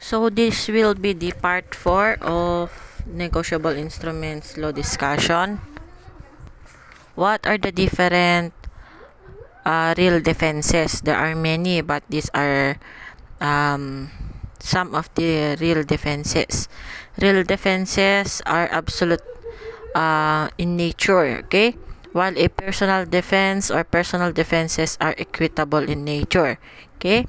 So this will be the part 4 of negotiable instruments law discussion. What are the different real defenses? There are many, but these are some of the real defenses. Real defenses are absolute in nature, okay? While a personal defense or personal defenses are equitable in nature, okay?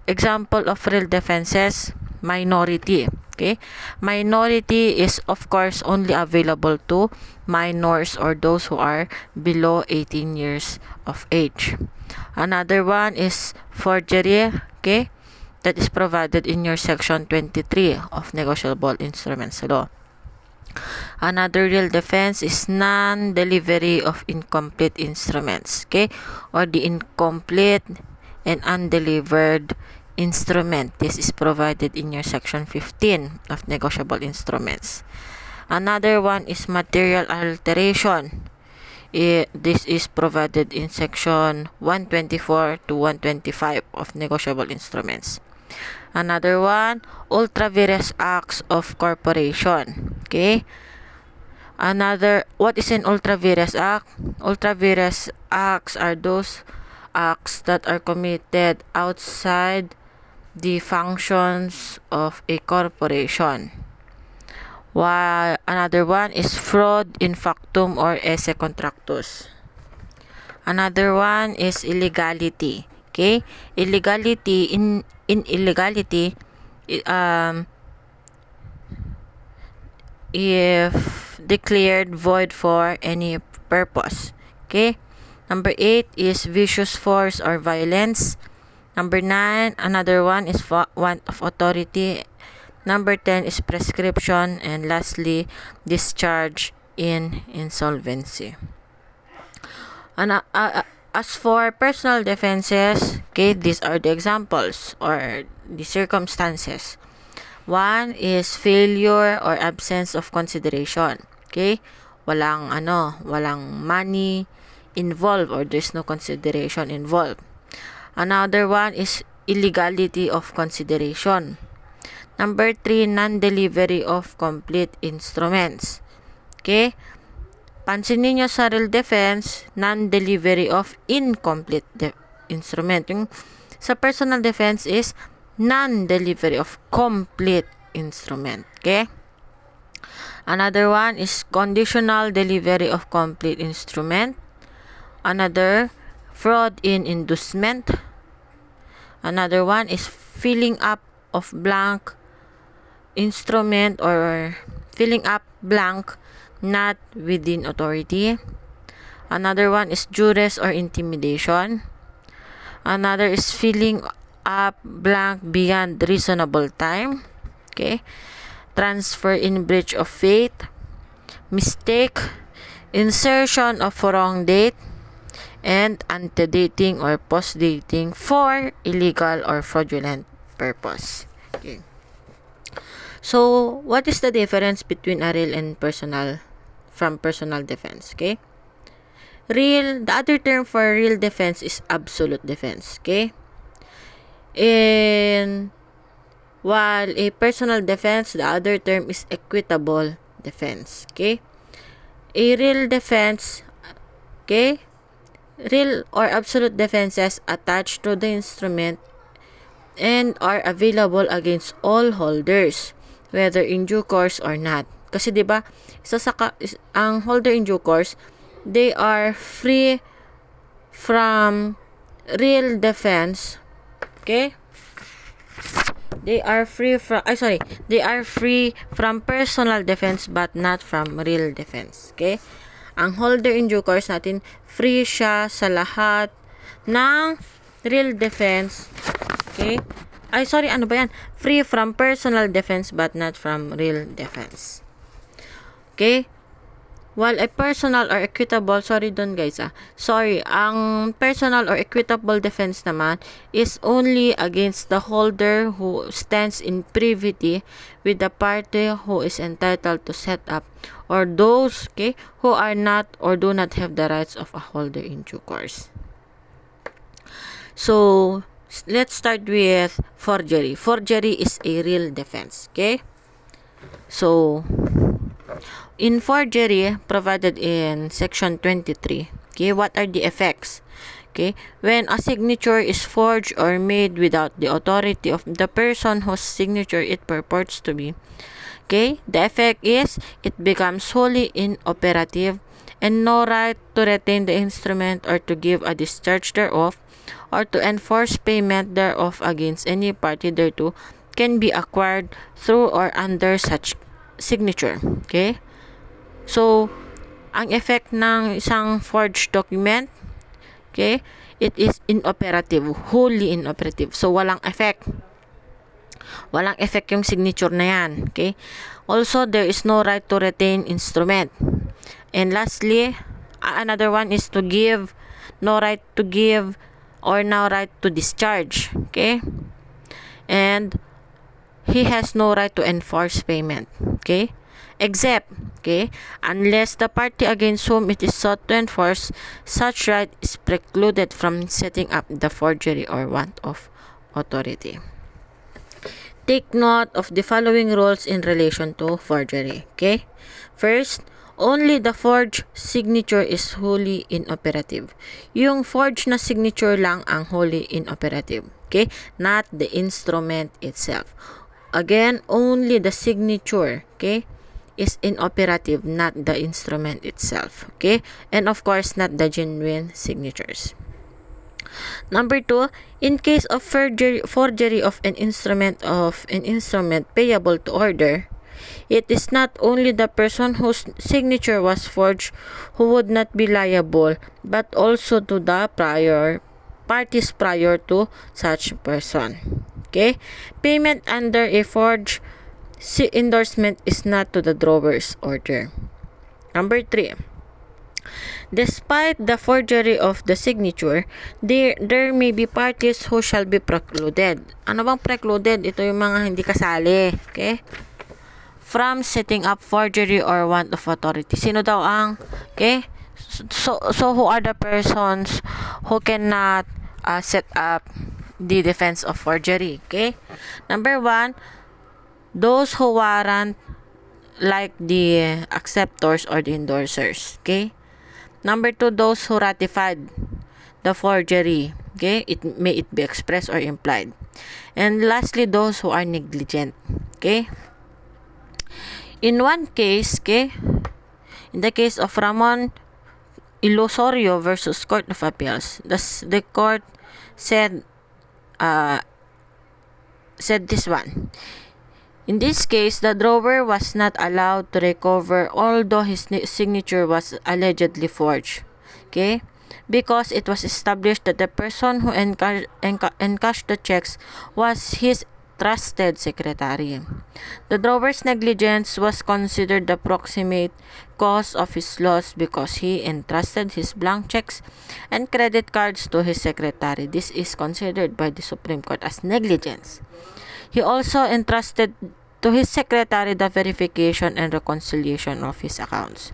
Example of real defenses, minority, okay? Minority is of course only available to minors or those who are below 18 years of age. Another one is forgery, okay? That is provided in your section 23 of negotiable instruments law. Another real defense is non-delivery of incomplete instruments, okay? Or the incomplete and undelivered instrument. This is provided in your section 15 of negotiable instruments. Another one is material alteration. This is provided in section 124 to 125 of negotiable instruments. Another one, ultra vires acts of corporation. Okay? What is an ultra vires act? Ultra vires acts are those acts that are committed outside the functions of a corporation. While another one is fraud in factum or esse contractus. Another one is illegality. Okay? Illegality in illegality if declared void for any purpose. Okay? Number 8 is vicious force or violence. Number 9, another one is want of authority. Number 10 is prescription. And lastly, discharge in insolvency. As for personal defenses, okay, these are the examples or the circumstances. One is failure or absence of consideration. Okay? Walang money involved or there's no consideration involved. Another one is illegality of consideration. Number 3, non-delivery of complete instruments. Okay? Pansinin nyo sa real defense, non-delivery of incomplete instrument. Yung sa personal defense is non-delivery of complete instrument. Okay? Another one is conditional delivery of complete instrument. Another, fraud in inducement. Another one is filling up of blank instrument or filling up blank not within authority. Another one is duress or intimidation. Another is filling up blank beyond reasonable time. Okay? Transfer in breach of faith. Mistake. Insertion of wrong date. And antedating or postdating for illegal or fraudulent purpose. Okay. So, what is the difference between a real and personal from personal defense? Okay? The other term for real defense is absolute defense. Okay? And while a personal defense, the other term is equitable defense. Okay? A real defense, okay? Real or absolute defenses attached to the instrument and are available against all holders, whether in due course or not. Kasi 'di ba, ang holder in due course, they are free from real defense. Okay? They are free from personal defense but not from real defense. Okay? Ang holder in due course natin, free siya sa lahat ng real defense. Okay? Free from personal defense but not from real defense. Okay? While a personal or equitable, ang personal or equitable defense naman is only against the holder who stands in privity with the party who is entitled to set up or those, okay, who are not or do not have the rights of a holder in due course. So, let's start with forgery. Forgery is a real defense. Okay? So, in forgery, provided in section 23, okay, what are the effects? Okay, when a signature is forged or made without the authority of the person whose signature it purports to be, okay, the effect is it becomes wholly inoperative and no right to retain the instrument or to give a discharge thereof or to enforce payment thereof against any party thereto can be acquired through or under such signature. Okay? So, ang effect ng isang forged document, okay, it is inoperative, wholly inoperative. So, walang effect. Walang effect yung signature na yan. Okay? Also, there is no right to retain instrument. And lastly, another one is to give, no right to give or no right to discharge. Okay? And he has no right to enforce payment. Okay? Except, okay, unless the party against whom it is sought to enforce such right is precluded from setting up the forgery or want of authority. Take note of the following rules in relation to forgery. Okay? First, only the forged signature is wholly inoperative. Yung forged na signature lang ang wholly inoperative. Okay? Not the instrument itself. Again, only the signature, okay, is inoperative, not the instrument itself. Okay? And of course, not the genuine signatures. Number 2, in case of forgery of an instrument payable to order, it is not only the person whose signature was forged who would not be liable, but also to the parties prior to such person. Okay? Payment under a forged endorsement is not to the drawer's order. Number 3, despite the forgery of the signature, there may be parties who shall be precluded. Ano bang precluded? Ito yung mga hindi kasali. Okay? From setting up forgery or want of authority. Sino daw ang? Okay? So who are the persons who cannot set up the defense of forgery? Okay? Number 1, those who warrant like the acceptors or the endorsers. Okay? Number 2, those who ratified the forgery. Okay? It may be expressed or implied. And lastly, those who are negligent. Okay? In one case, okay, in the case of Ramon Ilosorio versus Court of Appeals, the court said this one. In this case, the drawer was not allowed to recover although his signature was allegedly forged. Okay? Because it was established that the person who encashed the checks was his trusted secretary. The drawer's negligence was considered the proximate cause of his loss because he entrusted his blank checks and credit cards to his secretary. This is considered by the Supreme Court as negligence. He also entrusted to his secretary the verification and reconciliation of his accounts.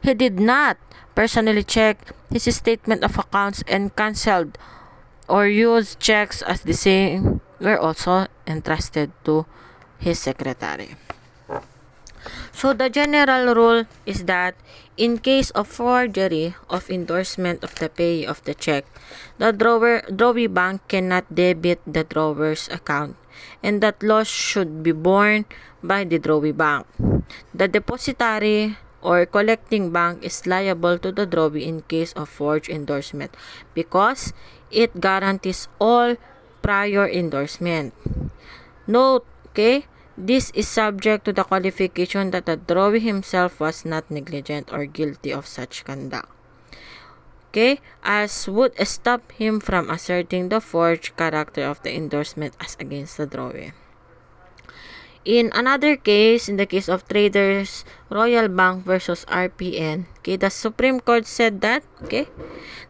He did not personally check his statement of accounts and canceled or used checks as the same were also entrusted to his secretary. So the general rule is that in case of forgery of endorsement of the payee of the check, the drawee bank cannot debit the drawer's account, and that loss should be borne by the drawee bank. The depositary or collecting bank is liable to the drawee in case of forged endorsement because it guarantees all prior endorsement. Note, okay, this is subject to the qualification that the drawee himself was not negligent or guilty of such conduct. Okay, as would stop him from asserting the forged character of the endorsement as against the drawee. In another case, in the case of Traders Royal Bank versus RPN, okay, the Supreme Court said that, okay,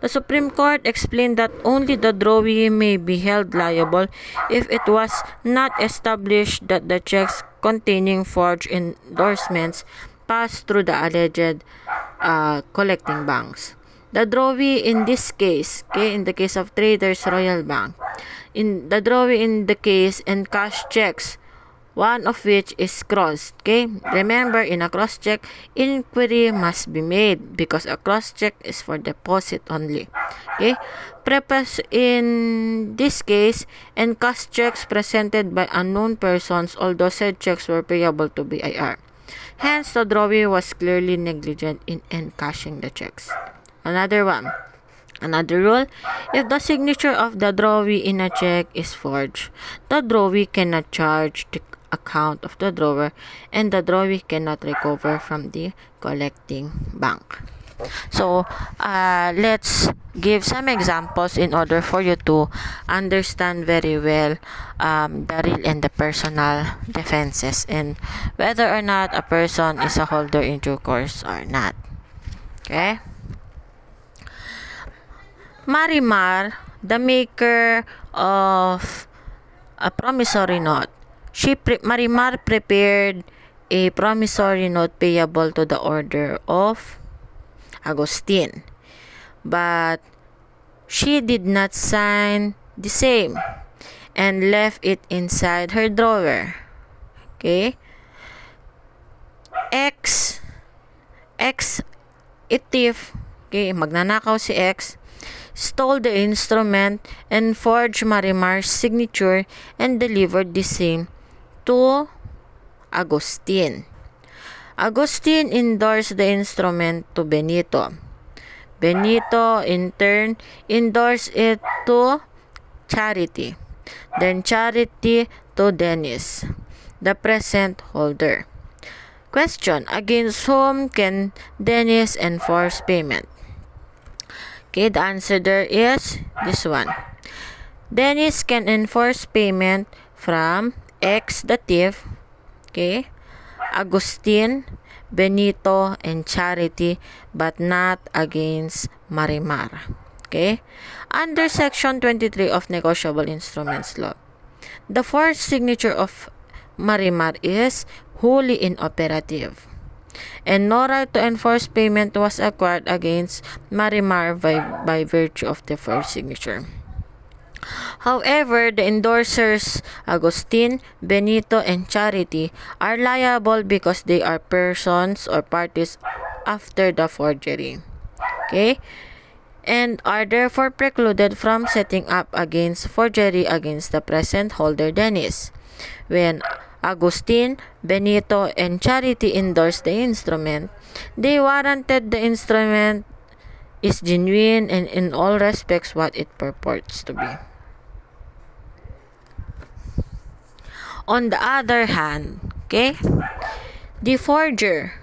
the Supreme Court explained that only the drawee may be held liable if it was not established that the checks containing forged endorsements passed through the alleged collecting banks. The drawee in this case, okay, in the case of Traders Royal Bank, in the drawee in the case and cash checks, one of which is crossed. Okay, remember, in a cross check, inquiry must be made because a cross check is for deposit only. Okay, preface in this case and cash checks presented by unknown persons, although said checks were payable to BIR. Hence, the drawee was clearly negligent in encashing the checks. Another rule, if the signature of the drawee in a check is forged, the drawee cannot charge the account of the drawer and the drawee cannot recover from the collecting bank. So, let's give some examples in order for you to understand very well the real and the personal defenses and whether or not a person is a holder in due course or not. Okay? Marimar, the maker of a promissory note, Marimar prepared a promissory note payable to the order of Agustin, but she did not sign the same and left it inside her drawer. Okay? X, a thief, okay, magnanakaw si X, stole the instrument and forged Marimar's signature and delivered the same to Agustin. Agustin endorsed the instrument to Benito. Benito, in turn, endorsed it to Charity. Then Charity to Dennis, the present holder. Question, against whom can Dennis enforce payment? Okay, the answer there is this one. Dennis can enforce payment from X, the thief, okay, Agustin, Benito, and Charity, but not against Marimar. Okay? Under Section 23 of Negotiable Instruments Law, the forged signature of Marimar is wholly inoperative, and no right to enforce payment was acquired against Marimar by virtue of the forged signature. However, the endorsers, Agustin, Benito, and Charity, are liable because they are persons or parties after the forgery. Okay? And are therefore precluded from setting up against forgery against the present holder Dennis. When Agustin, Benito, and Charity endorsed the instrument, they warranted the instrument is genuine and in all respects what it purports to be. On the other hand, okay, the forger,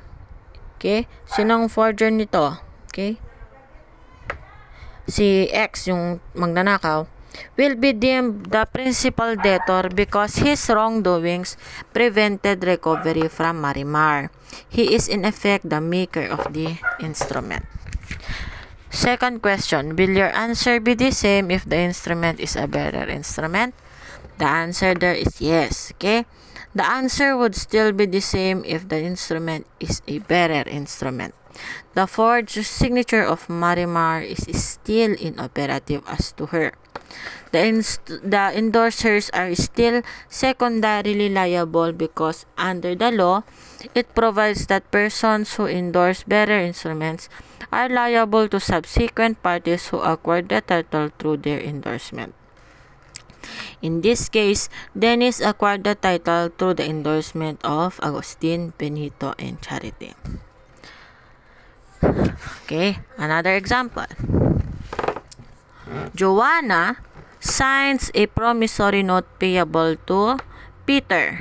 okay, sinong forger nito? Okay, si X, yung magnanakaw, will be deemed the principal debtor because his wrongdoings prevented recovery from Marimar. He is in effect the maker of the instrument. Second question, will your answer be the same if the instrument is a bearer instrument? The answer there is yes. Okay? The answer would still be the same if the instrument is a bearer instrument. The forged signature of Marimar is still inoperative as to her. The endorsers are still secondarily liable because under the law, it provides that persons who endorse bearer instruments are liable to subsequent parties who acquired the title through their endorsement. In this case, Dennis acquired the title through the endorsement of Agustin, Benito, and Charity. Okay, another example. Joanna signs a promissory note payable to Peter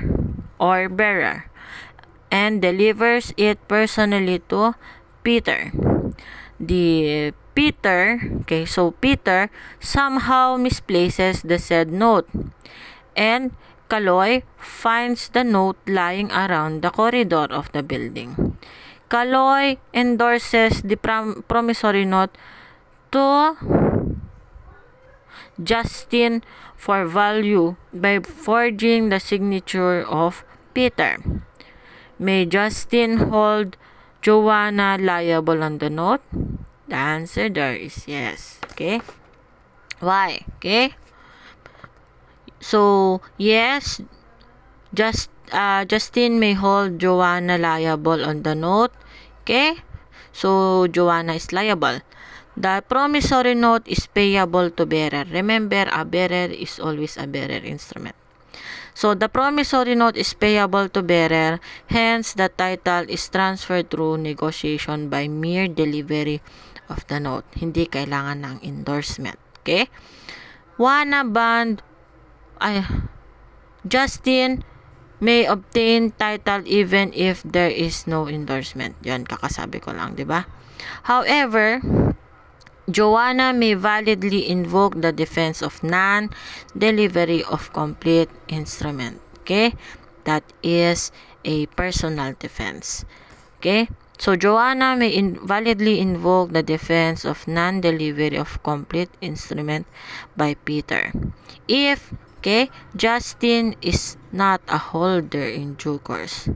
or bearer and delivers it personally to Peter. So Peter somehow misplaces the said note, and Kaloy finds the note lying around the corridor of the building. Kaloy endorses the promissory note to Justin for value by forging the signature of Peter. May Justin hold Joanna liable on the note? The answer there is yes. Okay? Why? Okay? So, yes, Justin may hold Joanna liable on the note. Okay? So, Joanna is liable. The promissory note is payable to bearer. Remember, a bearer is always a bearer instrument. So, the promissory note is payable to bearer. Hence, the title is transferred through negotiation by mere delivery of the note. Hindi kailangan ng endorsement. Okay? Justin may obtain title even if there is no endorsement. Yan, kakasabi ko lang, di ba? However, Joanna may validly invoke the defense of non-delivery of complete instrument. Okay? That is a personal defense. Okay? So, Joanna may validly invoke the defense of non-delivery of complete instrument by Peter. If, okay, Justin is not a holder in due course.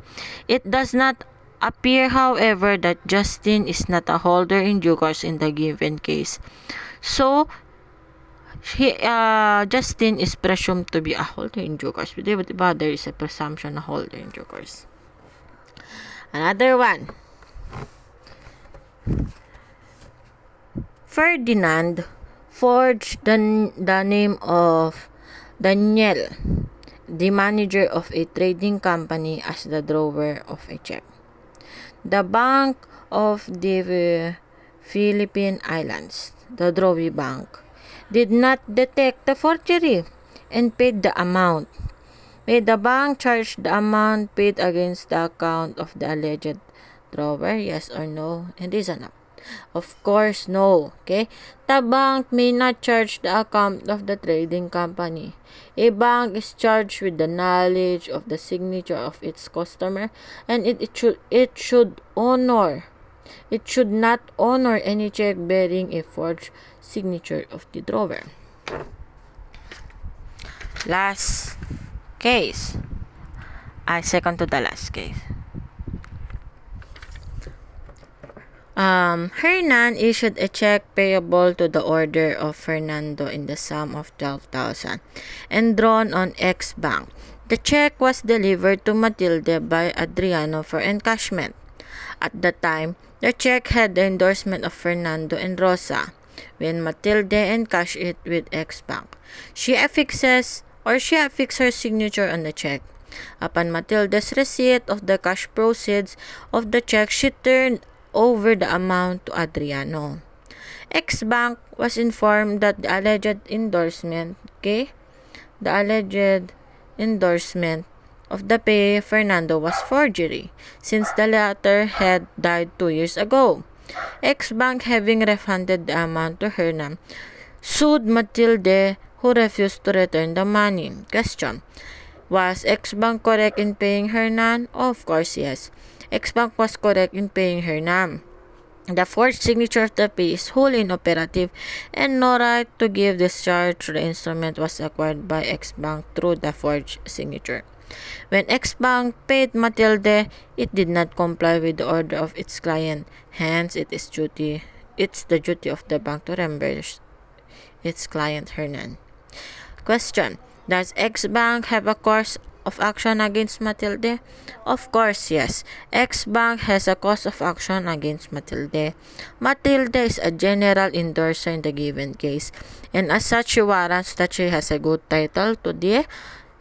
It does not appear, however, that Justin is not a holder in due course in the given case. So, Justin is presumed to be a holder in due course. Diba, there is a presumption a holder in due course. Another one. Ferdinand forged the name of Daniel, the manager of a trading company, as the drawer of a check. The Bank of the Philippine Islands, the Drawy Bank, did not detect the forgery and paid the amount. May the bank charge the amount paid against the account of the alleged drawer? Yes or no? And is enough. Of course, no. Okay? The bank may not charge the account of the trading company. A bank is charged with the knowledge of the signature of its customer, and it should not honor any check bearing a forged signature of the drawer. Last case. Second to the last case. Hernan issued a check payable to the order of Fernando in the sum of 12,000 and drawn on X Bank. The check was delivered to Matilde by Adriano for encashment. At the time, the check had the endorsement of Fernando and Rosa. When Matilde encashed it with X Bank, she affixes her signature on the check. Upon Matilde's receipt of the cash proceeds of the check, she turned over the amount to Adriano. X Bank was informed that the alleged endorsement of the pay Fernando was forgery, since the latter had died 2 years ago. X Bank, having refunded the amount to Hernan, sued Matilde, who refused to return the money. Question: was X Bank correct in paying Hernan? Of course, yes. X Bank was correct in paying Hernan. The forged signature of the pay is wholly inoperative, and no right to give discharge to the instrument was acquired by X Bank through the forged signature. When X Bank paid Matilde, it did not comply with the order of its client. Hence, it's the duty of the bank to reimburse its client Hernan. Question: does X Bank have a course of action against Matilde? Of course, yes. X Bank has a cause of action against Matilde. Matilde is a general endorser in the given case, and as such, she warrants that she has a good title to the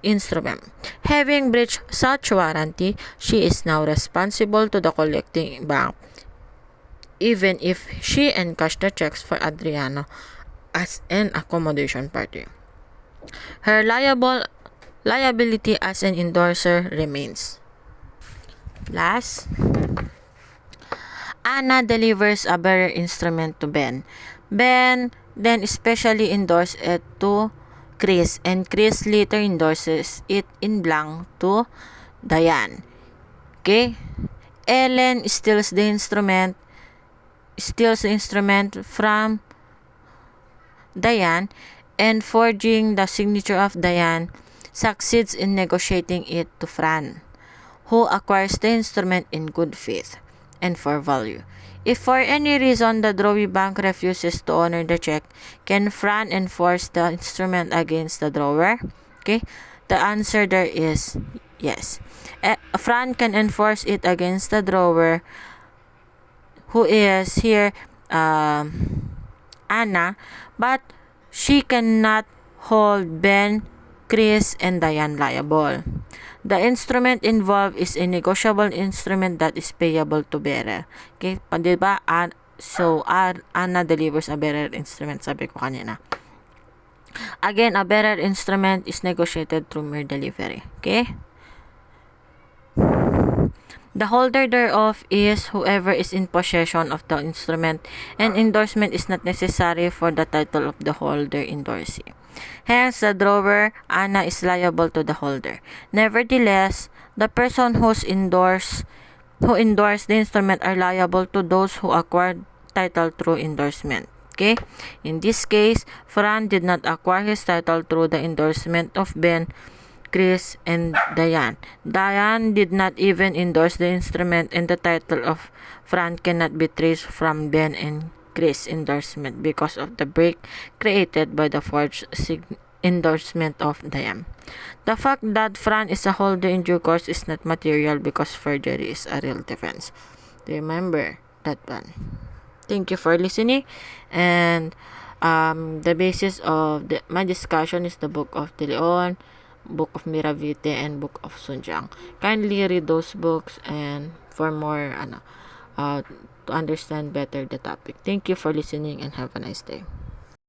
instrument. Having breached such warranty, she is now responsible to the collecting bank, even if she encashed the checks for Adriano as an accommodation party. Her liability as an endorser remains. Last, Anna delivers a bearer instrument to Ben. Ben then especially endorses it to Chris, and Chris later endorses it in blank to Diane. Okay? Ellen steals the instrument from Diane, and forging the signature of Diane, succeeds in negotiating it to Fran, who acquires the instrument in good faith. and for value. If for any reason the drawee bank refuses to honor the check, can Fran enforce the instrument against the drawer? Okay, the answer there is yes. Fran can enforce it against the drawer, who is here Anna, but she cannot hold Ben, Chris, and Diane liable. The instrument involved is a negotiable instrument that is payable to bearer. Okay? Diba? So, Anna delivers a bearer instrument, sabi ko kanina. Again, a bearer instrument is negotiated through mere delivery. Okay? The holder thereof is whoever is in possession of the instrument, and endorsement is not necessary for the title of the holder endorsee. Hence, the drawer, Anna, is liable to the holder. Nevertheless, the person who endorsed the instrument are liable to those who acquired title through endorsement. Okay? In this case, Fran did not acquire his title through the endorsement of Ben, Chris, and Diane. Diane did not even endorse the instrument, and the title of Fran cannot be traced from Ben and Chris' endorsement because of the break created by the forged endorsement of Diane. The fact that Fran is a holder in due course is not material because forgery is a real defense. Remember that one. Thank you for listening, and the basis of my discussion is the Book of De Leon, Book of Miravite, and Book of Sunjang. Kindly read those books and for more to understand better the topic. Thank you for listening and have a nice day.